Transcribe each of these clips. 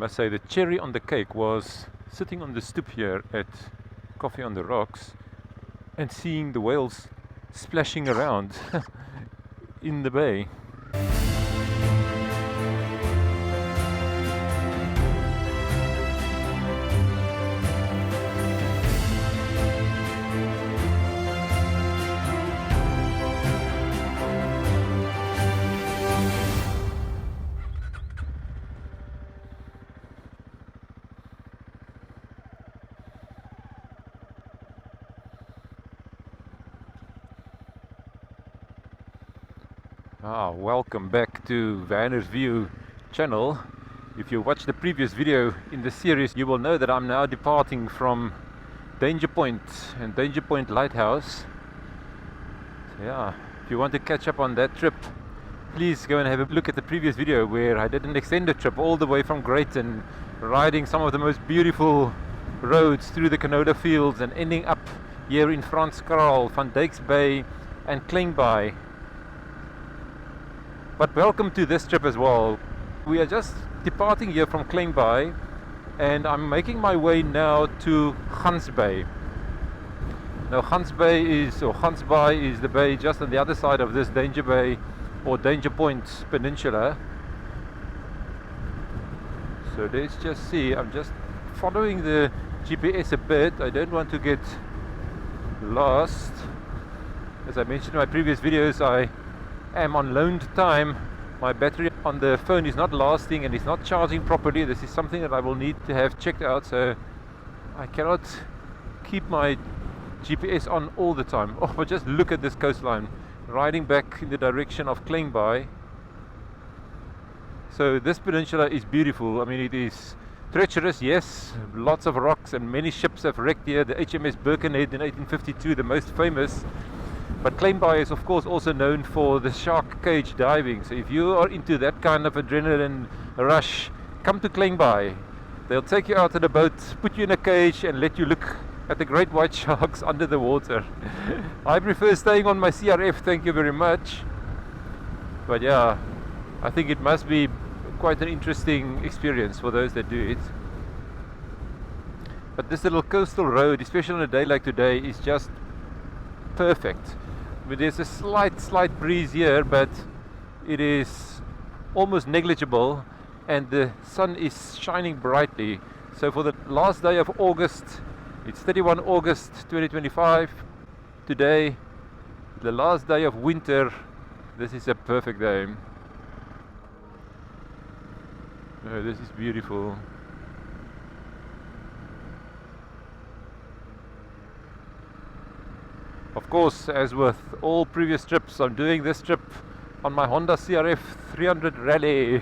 must say the cherry on the cake was sitting on the stoep here at Coffee on the Rocks and seeing the whales splashing around in the bay. Welcome back to Vanner's View channel. If you watched the previous video in the series, you will know that I'm now departing from Danger Point and Danger Point Lighthouse. So yeah, if you want to catch up on that trip, please go and have a look at the previous video where I did an extended trip all the way from Greyton, riding some of the most beautiful roads through the canola fields and ending up here in Franskraal, Van Dijk's Bay and Kleinbaai. But welcome to this trip as well. We are just departing here from Kleinbaai and I'm making my way now to Hansbay. Now Hansbay is the bay just on the other side of this Danger Bay or Danger Point Peninsula. So let's just see, I'm just following the GPS a bit. I don't want to get lost. As I mentioned in my previous videos, I am on loaned time. My battery on the phone is not lasting and it's not charging properly. This is something that I will need to have checked out, so I cannot keep my GPS on all the time. Oh, but just look at this coastline, riding back in the direction of Kleinbaai. So this peninsula is beautiful. I mean, it is treacherous, yes, lots of rocks, and many ships have wrecked here. The HMS Birkenhead in 1852, the most famous. But Kleinbaai is of course also known for the shark cage diving. So if you are into that kind of adrenaline rush, come to Kleinbaai. They'll take you out in a boat, put you in a cage and let you look at the great white sharks under the water. I prefer staying on my CRF, thank you very much. But yeah, I think it must be quite an interesting experience for those that do it. But this little coastal road, especially on a day like today, is just perfect. I mean, there's a slight breeze here, but it is almost negligible and the sun is shining brightly. So for the last day of August, it's 31 August 2025 today, the last day of winter. This is a perfect day. Oh, this is beautiful. Of course, as with all previous trips, I'm doing this trip on my Honda CRF 300 Rally.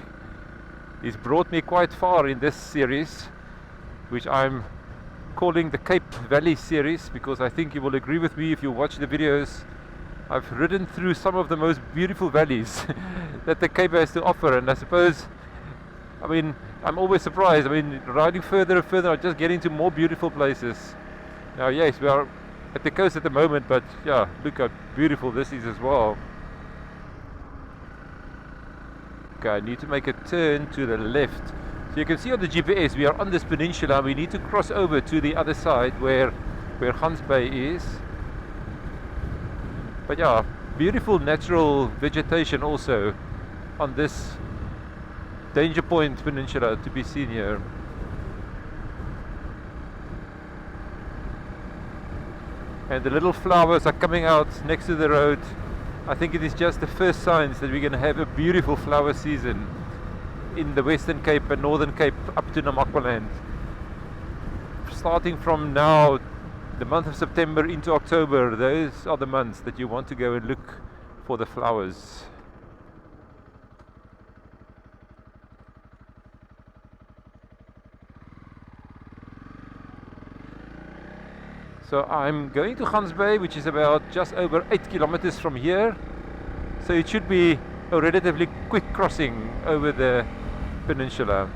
It's brought me quite far in this series, which I'm calling the Cape Valley series, because I think you will agree with me if you watch the videos. I've ridden through some of the most beautiful valleys that the Cape has to offer, and I suppose, I mean, I'm always surprised. I mean, riding further and further, I just get into more beautiful places. Now, yes, we are at the coast at the moment, but yeah, look how beautiful this is as well. Okay, I need to make a turn to the left. So you can see on the GPS we are on this peninsula. We need to cross over to the other side where Hansbay is. But yeah, beautiful natural vegetation also on this Danger Point Peninsula to be seen here. And the little flowers are coming out next to the road. I think it is just the first signs that we're going to have a beautiful flower season in the Western Cape and Northern Cape up to Namaqualand. Starting from now, the month of September into October, those are the months that you want to go and look for the flowers. So I'm going to Gansbaai, which is about just over 8 kilometers from here. So it should be a relatively quick crossing over the peninsula.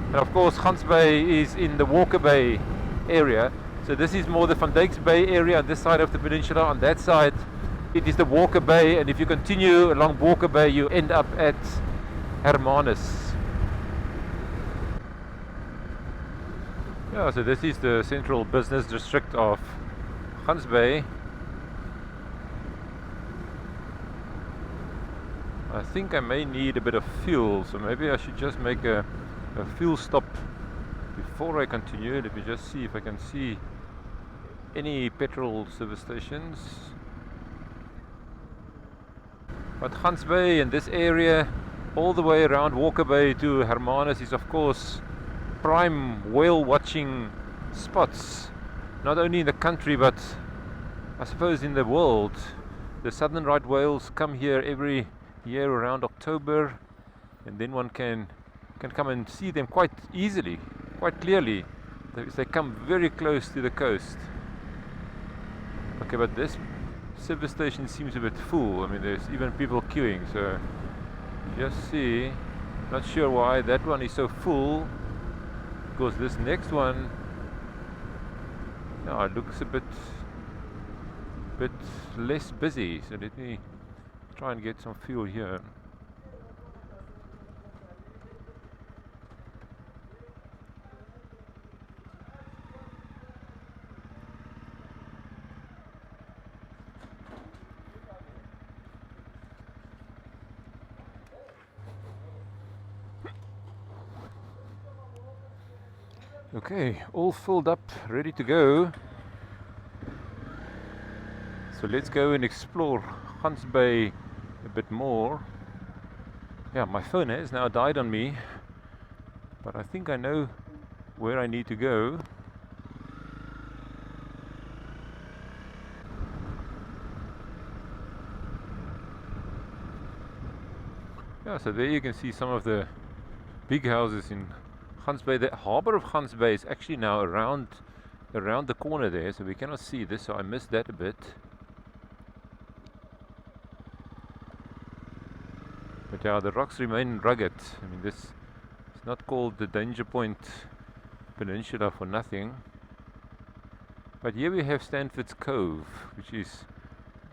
And of course Hansbay is in the Walker Bay area. So this is more the Van Dijk's Bay area on this side of the peninsula. On that side it is the Walker Bay, and if you continue along Walker Bay you end up at Hermanus. Yeah, so this is the central business district of Hansbay. I think I may need a bit of fuel, so maybe I should just make a fuel stop before I continue. Let me just see if I can see any petrol service stations. But Gansbaai and this area all the way around Walker Bay to Hermanus is of course prime whale watching spots, not only in the country but I suppose in the world. The southern right whales come here every year around October, and then one can come and see them quite easily, quite clearly. They come very close to the coast. Okay, but this service station seems a bit full. I mean, there's even people queuing, so just see. Not sure why that one is so full, because this next one, no, it looks a bit less busy. So let me try and get some fuel here. Okay, all filled up, ready to go. So let's go and explore Hansbay a bit more. Yeah, my phone has now died on me, but I think I know where I need to go. Yeah, so there you can see some of the big houses in Hansbay. The harbour of Hansbay is actually now around the corner there, so we cannot see this, so I missed that a bit. But yeah, the rocks remain rugged. I mean, this is not called the Danger Point Peninsula for nothing. But here we have Stanford's Cove, which is,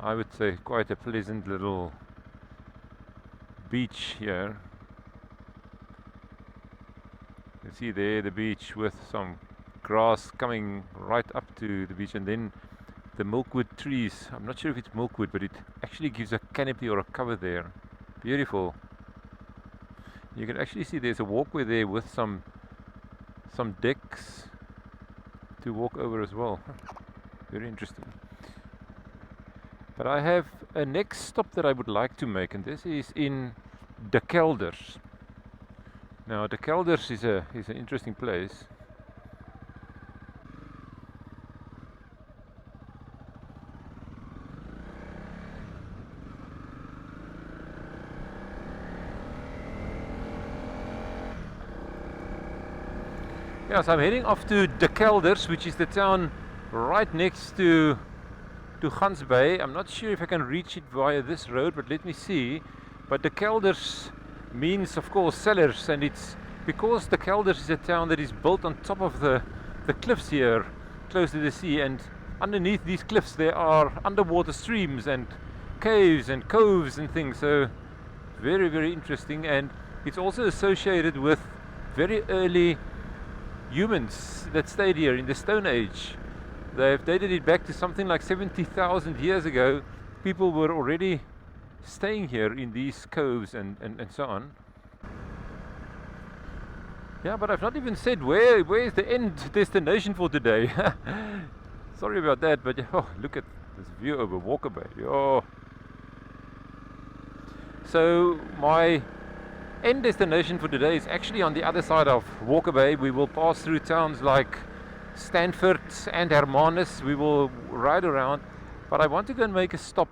I would say, quite a pleasant little beach here. You can see there the beach with some grass coming right up to the beach, and then the milkwood trees. I'm not sure if it's milkwood, but it actually gives a canopy or a cover there. Beautiful. You can actually see there's a walkway there with some decks to walk over as well. Very interesting. But I have a next stop that I would like to make, and this is in the Kelders. Now the Kelders is an interesting place. Yeah, so I'm heading off to the Kelders, which is the town right next to Gansbaai. I'm not sure if I can reach it via this road, but let me see. But the Kelders means, of course, cellars, and it's because the Kelders is a town that is built on top of the cliffs here, close to the sea, and underneath these cliffs there are underwater streams and caves and coves and things. So very, very interesting, and it's also associated with very early humans that stayed here in the Stone Age. They've dated it back to something like 70,000 years ago. People were already staying here in these coves and so on. Yeah, but I've not even said where is the end destination for today. Sorry about that, but oh, look at this view over Walker Bay. Oh. So my end destination for today is actually on the other side of Walker Bay. We will pass through towns like Stanford and Hermanus. We will ride around, but I want to go and make a stop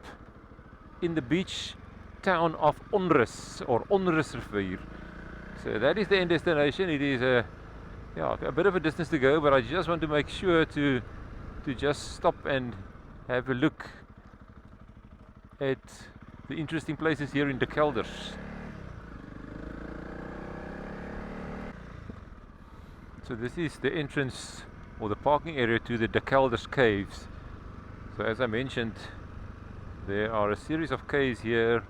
in the beach town of Onrus, or Onrus Rivier. So that is the end destination. It is a bit of a distance to go, but I just want to make sure to just stop and have a look at the interesting places here in the Kelders. So this is the entrance or the parking area to the Klipgat Caves. So as I mentioned, there are a series of caves here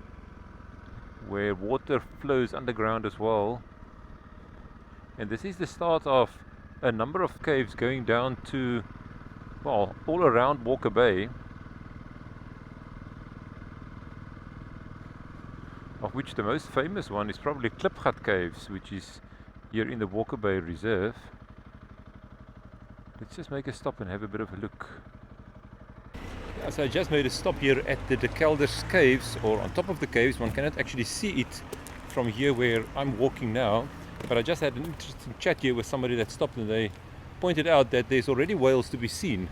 where water flows underground as well. And this is the start of a number of caves going down to, well, all around Walker Bay, of which the most famous one is probably Klipgat Caves, which is here in the Walker Bay Reserve. Let's just make a stop and have a bit of a look. So I just made a stop here at the Kelders caves, or on top of the caves. One cannot actually see it from here where I'm walking now, but I just had an interesting chat here with somebody that stopped, and they pointed out that there's already whales to be seen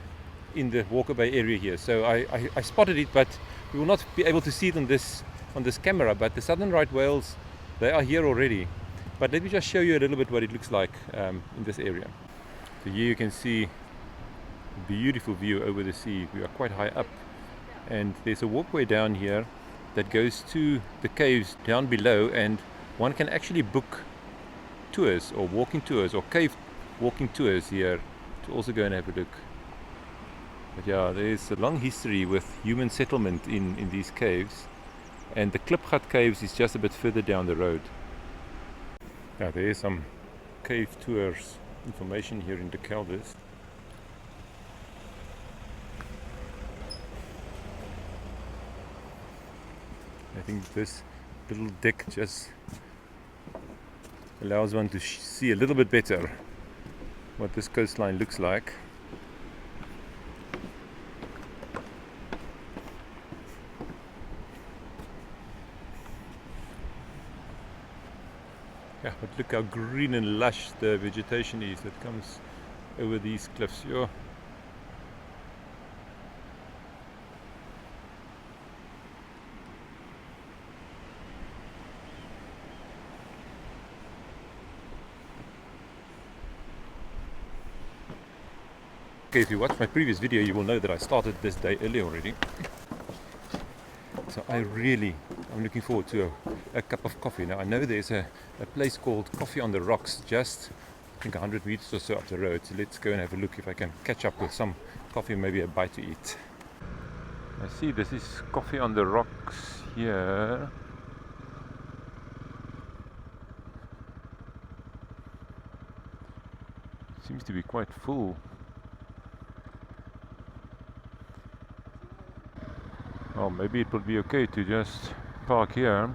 in the Walker Bay area here. So I spotted it, but we will not be able to see it on this camera, but the southern right whales, they are here already. But let me just show you a little bit what it looks like in this area. So here you can see a beautiful view over the sea. We are quite high up, and there's a walkway down here that goes to the caves down below, and one can actually book tours or walking tours or cave walking tours here to also go and have a look. But yeah, there's a long history with human settlement in these caves, and the Klipgat Caves is just a bit further down the road. Yeah, there is some cave tours information here in the Kelders. I think this little deck just allows one to see a little bit better what this coastline looks like. Yeah, but look how green and lush the vegetation is that comes over these cliffs. Yeah. Okay, if you watched my previous video, you will know that I started this day early already. So I'm looking forward to a cup of coffee. Now I know there's a place called Coffee on the Rocks just, I think, 100 meters or so up the road. So let's go and have a look if I can catch up with some coffee, maybe a bite to eat. I see this is Coffee on the Rocks here. Seems to be quite full. Oh, maybe it would be okay to just park here.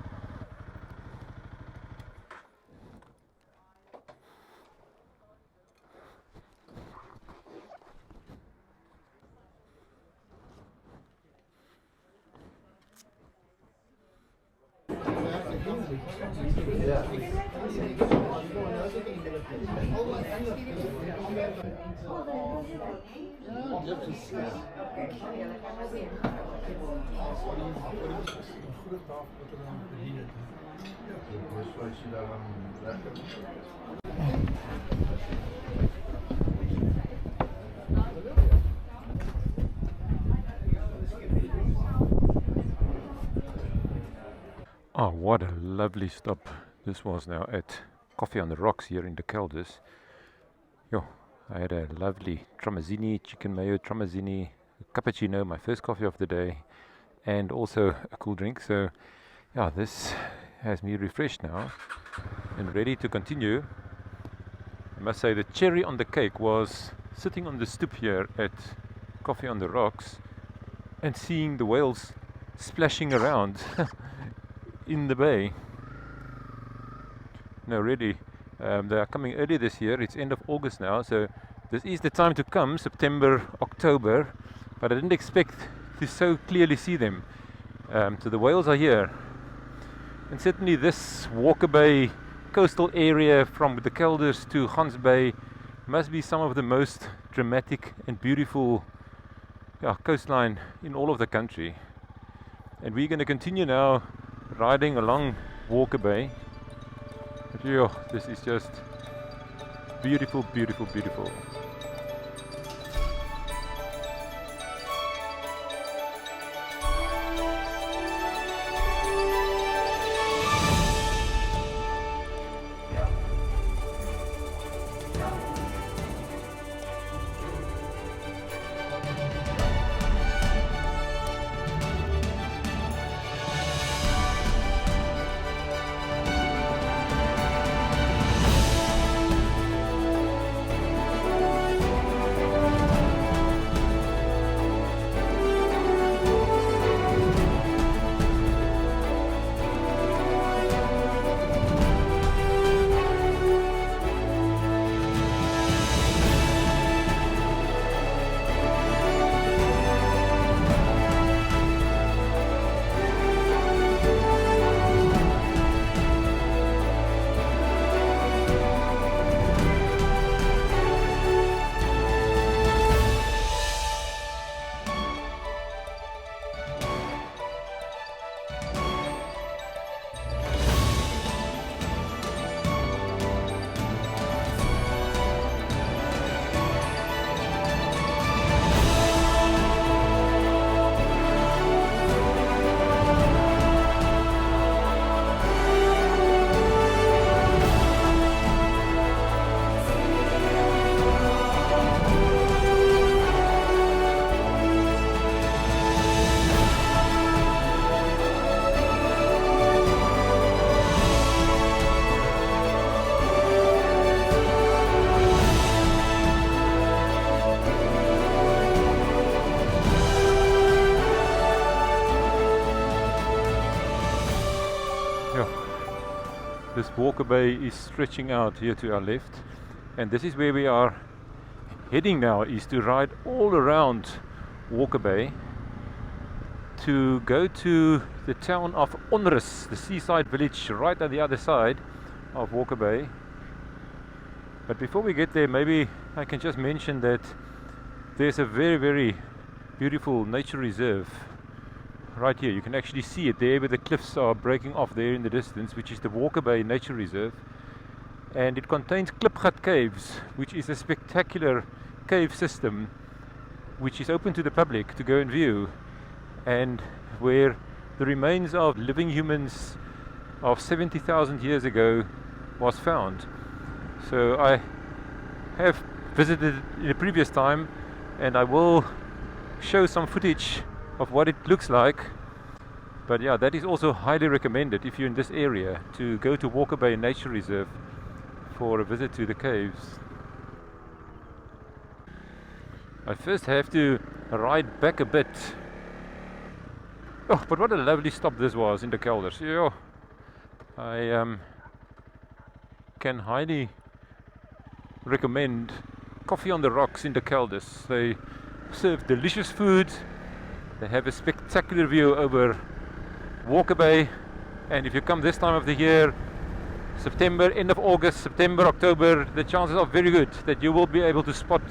Oh, what a lovely stop this was now at Coffee on the Rocks here in the Kelders. Yo, I had a lovely tramezzini, chicken mayo tramezzini, a cappuccino, my first coffee of the day, and also a cool drink. So yeah, this has me refreshed now and ready to continue. I must say the cherry on the cake was sitting on the stoop here at Coffee on the Rocks and seeing the whales splashing around in the bay. No, really, they are coming early this year. It's end of August now, so this is the time to come, September, October, but I didn't expect to so clearly see them. So the whales are here, and certainly this Walker Bay coastal area from the Kelders to Hansbay must be some of the most dramatic and beautiful coastline in all of the country. And we're going to continue now riding along Walker Bay. But yeah, this is just beautiful, beautiful, beautiful. this Walker Bay is stretching out here to our left, and this is where we are heading now, is to ride all around Walker Bay to go to the town of Onrus, the seaside village right on the other side of Walker Bay. But before we get there, maybe I can just mention that there's a very, very beautiful nature reserve right here. You can actually see it there where the cliffs are breaking off there in the distance, which is the Walker Bay Nature Reserve. And it contains Klipgat Caves, which is a spectacular cave system which is open to the public to go and view, and where the remains of living humans of 70,000 years ago was found. So I have visited in a previous time, and I will show some footage of what it looks like. But yeah, that is also highly recommended if you're in this area, to go to Walker Bay Nature Reserve for a visit to the caves. I first have to ride back a bit. Oh, but what a lovely stop this was in the Kelders. Yeah, I can highly recommend Coffee on the Rocks in the Kelders. They serve delicious food. They have a spectacular view over Walker Bay, and if you come this time of the year, September, end of August, September, October, the chances are very good that you will be able to spot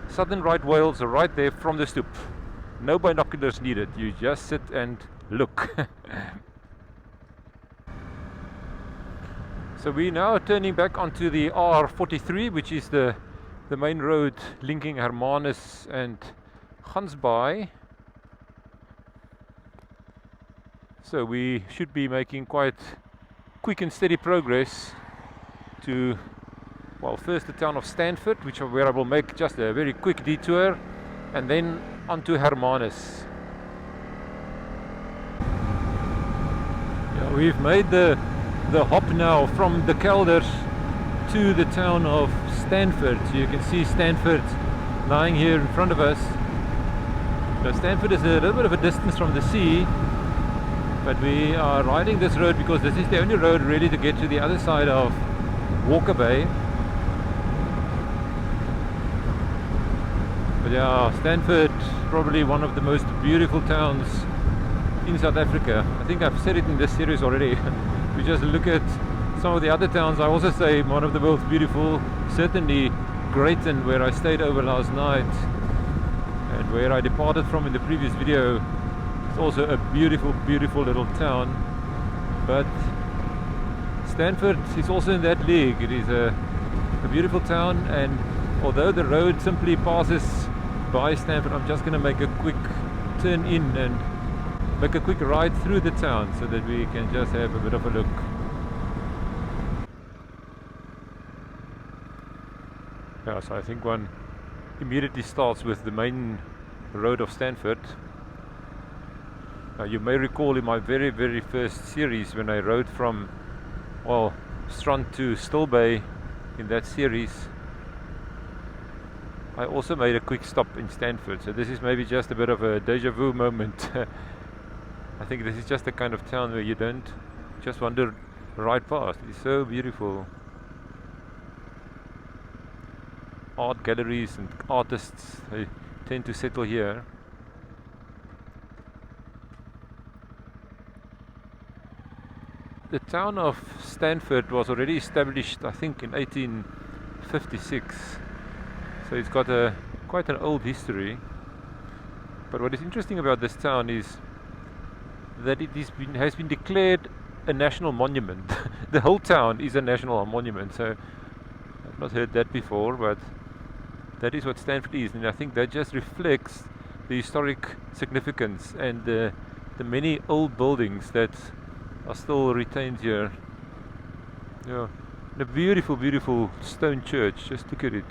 southern right whales right there from the stoop. No binoculars needed, you just sit and look. So we're now turning back onto the R43, which is the main road linking Hermanus and Gansbaai. So we should be making quite quick and steady progress to, well, first the town of Stanford, where I will make just a very quick detour, and then onto Hermanus. Yeah, we've made the hop now from the Kelders to the town of Stanford. So you can see Stanford lying here in front of us. Now Stanford is a little bit of a distance from the sea, but we are riding this road because this is the only road really to get to the other side of Walker Bay. But yeah, Stanford, probably one of the most beautiful towns in South Africa. I think I've said it in this series already. We just look at some of the other towns. I also say one of the most beautiful, certainly Greyton, where I stayed over last night, and where I departed from in the previous video. It's also a beautiful, beautiful little town. But Stanford is also in that league. It is a beautiful town, and although the road simply passes by Stanford, I'm just going to make a quick turn in and make a quick ride through the town so that we can just have a bit of a look. Yeah, so I think one immediately starts with the main road of Stanford. You may recall in my very, very first series when I rode from, well, Strand to Stilbaai in that series, I also made a quick stop in Stanford. So this is maybe just a bit of a deja vu moment. I think this is just the kind of town where you don't just wander right past. It's so beautiful. Art galleries and artists, they tend to settle here. The town of Stanford was already established, I think, in 1856. So it's got quite an old history. But what is interesting about this town is that it has been declared a national monument. The whole town is a national monument. So I've not heard that before, but that is what Stanford is, and I think that just reflects the historic significance and the many old buildings that are still retained here. Yeah, and a beautiful, beautiful stone church. Just look at it.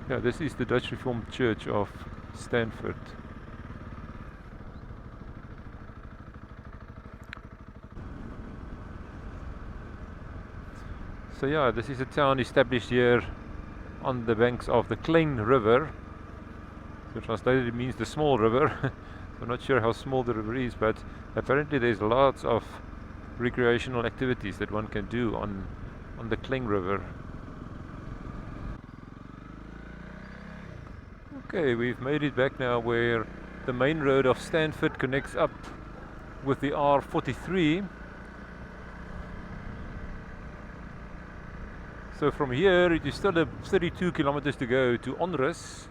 Yeah, this is the Dutch Reformed Church of Stanford. So yeah, this is a town established here on the banks of the Klein River. So translated it means the small river. So I'm not sure how small the river is, but apparently there's lots of recreational activities that one can do on the Kleng River. Okay, we've made it back now where the main road of Stanford connects up with the R43. So from here it is still 32 kilometers to go to Onrus.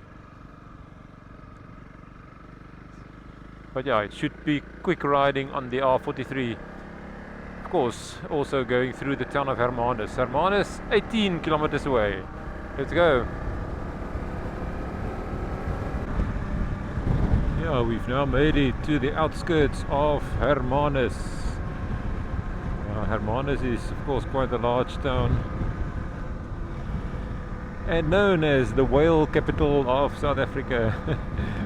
But yeah, it should be quick riding on the R43. Of course, also going through the town of Hermanus. Hermanus, 18 kilometers away. Let's go. Yeah, we've now made it to the outskirts of Hermanus. Hermanus is, of course, quite a large town and known as the whale capital of South Africa.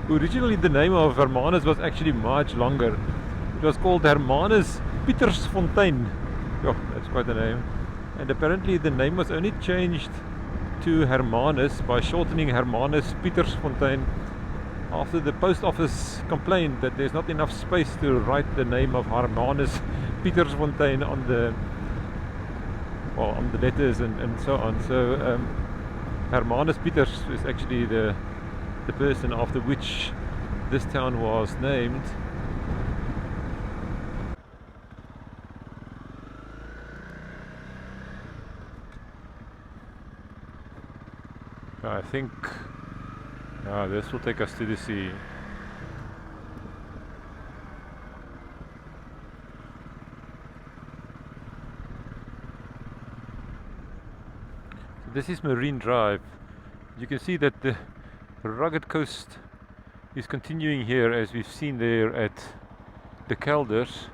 Originally the name of Hermanus was actually much longer. It was called Hermanus Pietersfontein. Oh, that's quite a name. And apparently the name was only changed to Hermanus by shortening Hermanus Pietersfontein after the post office complained that there's not enough space to write the name of Hermanus Pietersfontein on the letters and so on. So Hermanus Pieters is actually the person after which this town was named. I think this will take us to the sea. This is Marine Drive. You can see that the rugged coast is continuing here, as we've seen there at the Kelders.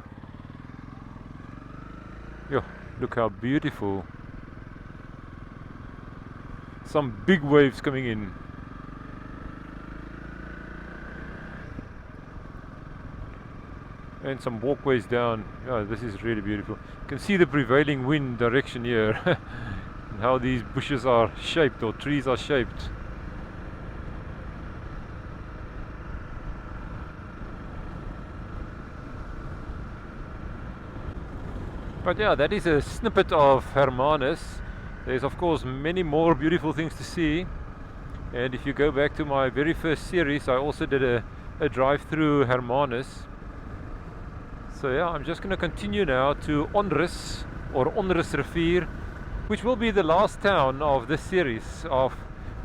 Yeah, look how beautiful. Some big waves coming in. And some walkways down. Yeah, this is really beautiful. You can see the prevailing wind direction here. And how these bushes are shaped, or trees are shaped. But yeah, that is a snippet of Hermanus. There's of course many more beautiful things to see. And if you go back to my very first series, I also did a drive through Hermanus. So yeah, I'm just going to continue now to Onrus, or Onrus Rivier, which will be the last town of this series of,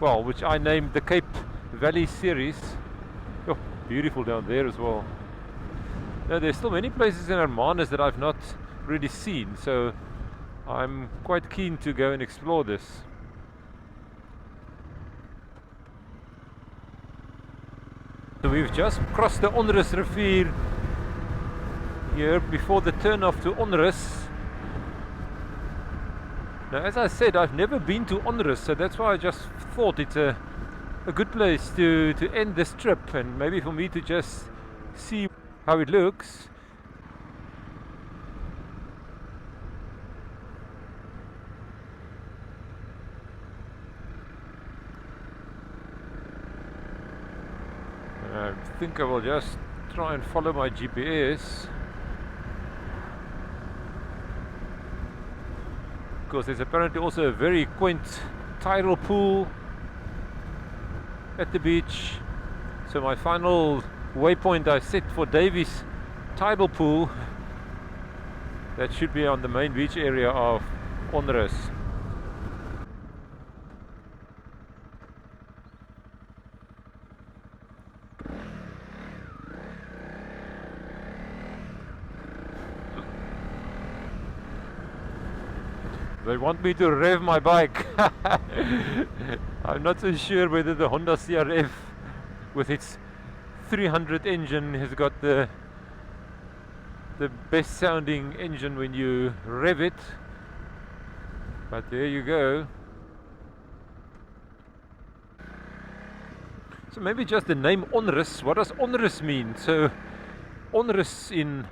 well, which I named the Cape Valley series. Oh, beautiful down there as well. Now, there's still many places in Hermanus that I've not really seen, so I'm quite keen to go and explore this. So we've just crossed the Onrus Rivier here before the turn off to Onrus. Now, as I said, I've never been to Onrus, so that's why I just thought it's a good place to end this trip, and maybe for me to just see how it looks. I think I will just try and follow my GPS. Because there's apparently also a very quaint tidal pool at the beach. So my final waypoint I set for Davies tidal pool, that should be on the main beach area of Onrus. They want me to rev my bike. I'm not so sure whether the Honda CRF with its 300 engine has got the best sounding engine when you rev it. But there you go. So maybe just the name Onrus. What does Onrus mean? So Onrus in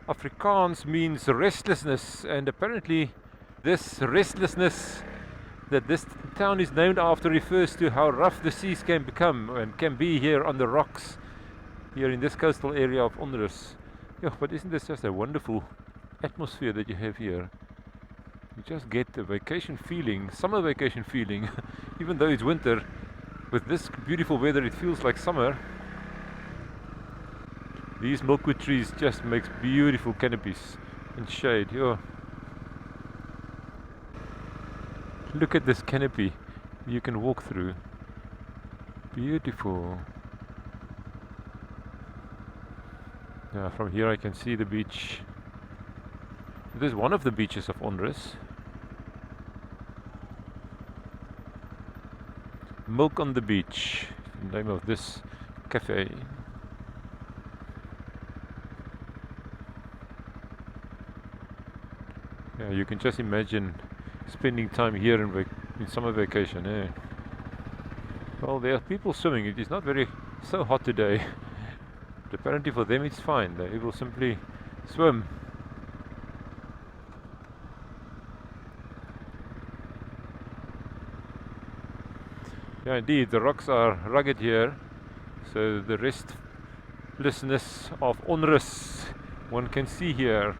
Afrikaans means restlessness, and apparently this restlessness that this town is named after refers to how rough the seas can become and can be here on the rocks here in this coastal area of Onrus. Yeah, but isn't this just a wonderful atmosphere that you have here. You just get the vacation feeling, summer vacation feeling, even though it's winter. With this beautiful weather, it feels like summer. These milkwood trees just makes beautiful canopies and shade. Yeah. Look at this canopy you can walk through. Beautiful. Yeah, from here I can see the beach. This is one of the beaches of Onrus. Milk on the Beach, the name of this cafe. Yeah, you can just imagine spending time here in summer vacation. Eh? Well, there are people swimming. It is not so hot today. But apparently for them it's fine. They will simply swim. Yeah, indeed, the rocks are rugged here, so the restlessness of Onrus one can see here.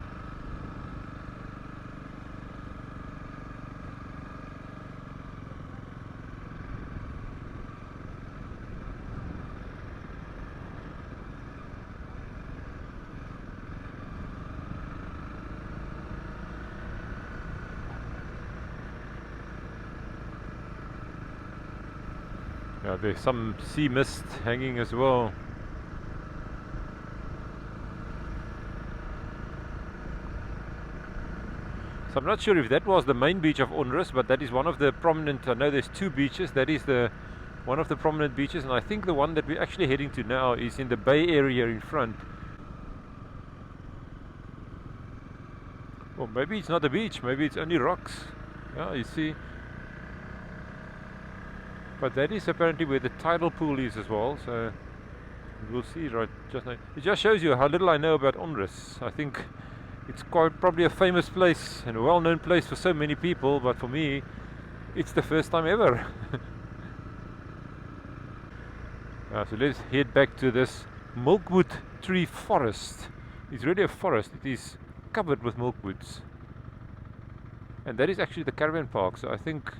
Yeah, there's some sea mist hanging as well. So I'm not sure if that was the main beach of Onrus, but that is one of the prominent, I know there's two beaches, that is one of the prominent beaches, and I think the one that we're actually heading to now is in the bay area in front. Or maybe it's not a beach, maybe it's only rocks. Yeah, you see. But that is apparently where the tidal pool is as well, so we'll see right just now. It just shows you how little I know about Onrus. I think it's quite probably a famous place and a well-known place for so many people, but for me it's the first time ever. So let's head back to this milkwood tree forest. It's really a forest. It is covered with milkwoods, and that is actually the caravan park, so I think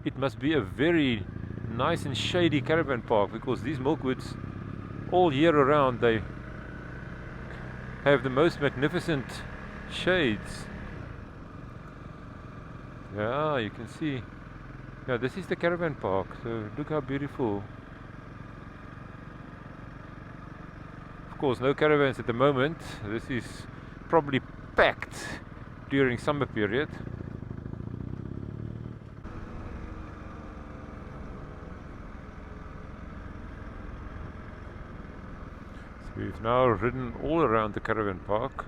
it must be a very nice and shady caravan park, because these milkwoods all year around they have the most magnificent shades. Yeah, you can see. Yeah, this is the caravan park, so look how beautiful. Of course, no caravans at the moment. This is probably packed during summer period. We've now ridden all around the caravan park.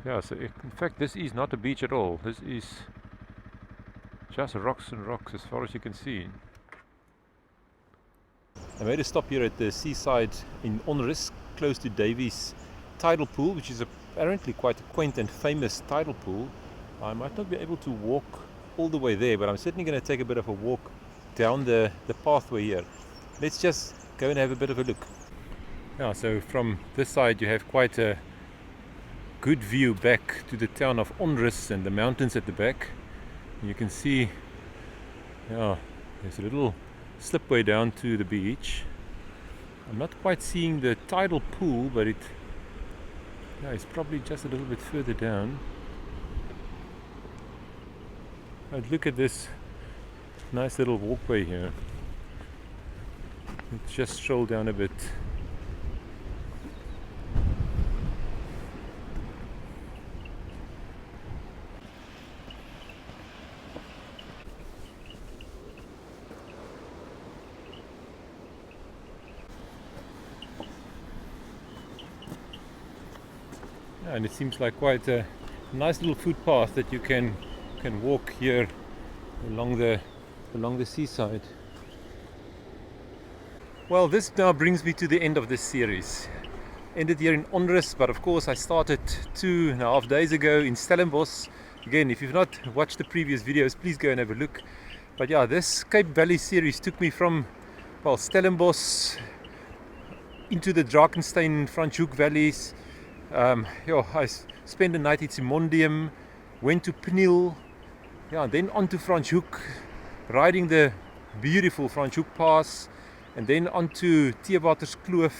Yeah, so in fact this is not a beach at all. This is just rocks and rocks as far as you can see. I made a stop here at the seaside in Onrus, close to Davies tidal pool, which is apparently quite a quaint and famous tidal pool. I might not be able to walk all the way there, but I'm certainly going to take a bit of a walk down the pathway here. Let's just go and have a bit of a look. Yeah, so from this side you have quite a good view back to the town of Onrus and the mountains at the back. You can see, yeah, there's a little slipway down to the beach. I'm not quite seeing the tidal pool, but it's probably just a little bit further down. But look at this nice little walkway here. Let's just stroll down a bit. And it seems like quite a nice little footpath that you can walk here along the seaside. Well, this now brings me to the end of this series. Ended here in Onrus, but of course I started 2.5 days ago in Stellenbosch, again, if you've not watched the previous videos, please go and have a look. But yeah, this Cape Valley series took me from, well, Stellenbosch into the Drakensberg, Franschhoek valleys. I spent the night at Simondium, went to Pniel, and then on to Franschhoek, riding the beautiful Franschhoek Pass, and then on to Theewaterskloof,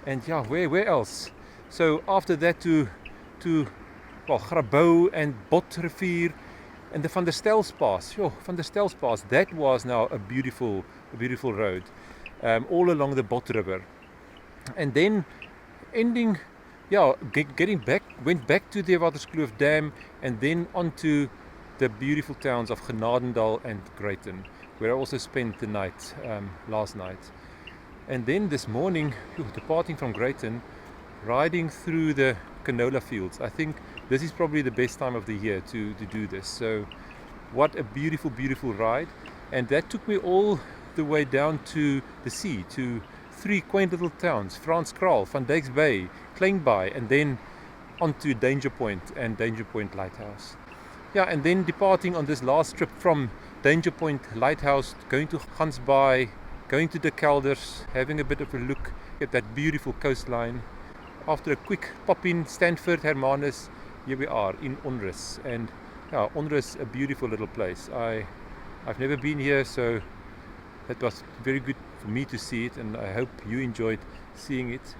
and where else? So after that to Grabouw and Botrivier and the Van der Stels Pass. Van der Stels Pass, that was now a beautiful road, all along the Bot River. And then ending, getting back, went back to the Theewaterskloof Dam, and then onto the beautiful towns of Genadendal and Greyton, where I also spent the night last night. And then this morning, departing from Greyton, riding through the canola fields. I think this is probably the best time of the year to do this. So what a beautiful ride. And that took me all the way down to the sea, to 3 quaint little towns: Franskraal, Van Dijk's Bay, Kleinbaai, and then onto Danger Point and Danger Point Lighthouse. And then departing on this last trip from Danger Point Lighthouse, going to Gansbaai, going to the Kelders, having a bit of a look at that beautiful coastline. After a quick pop in Stanford and Hermanus, here we are in Onrus. And Onrus, a beautiful little place. I've never been here, so that was very good for me to see it, and I hope you enjoyed seeing it.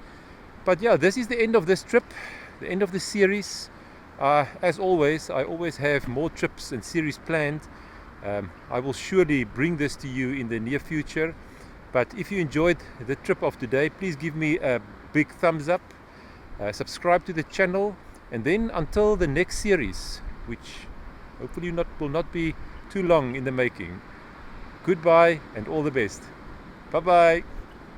But this is the end of this trip, the end of the series. As always, I always have more trips and series planned. I will surely bring this to you in the near future. But if you enjoyed the trip of today, please give me a big thumbs up, subscribe to the channel, and then until the next series, which hopefully will not be too long in the making. Goodbye and all the best. Bye bye.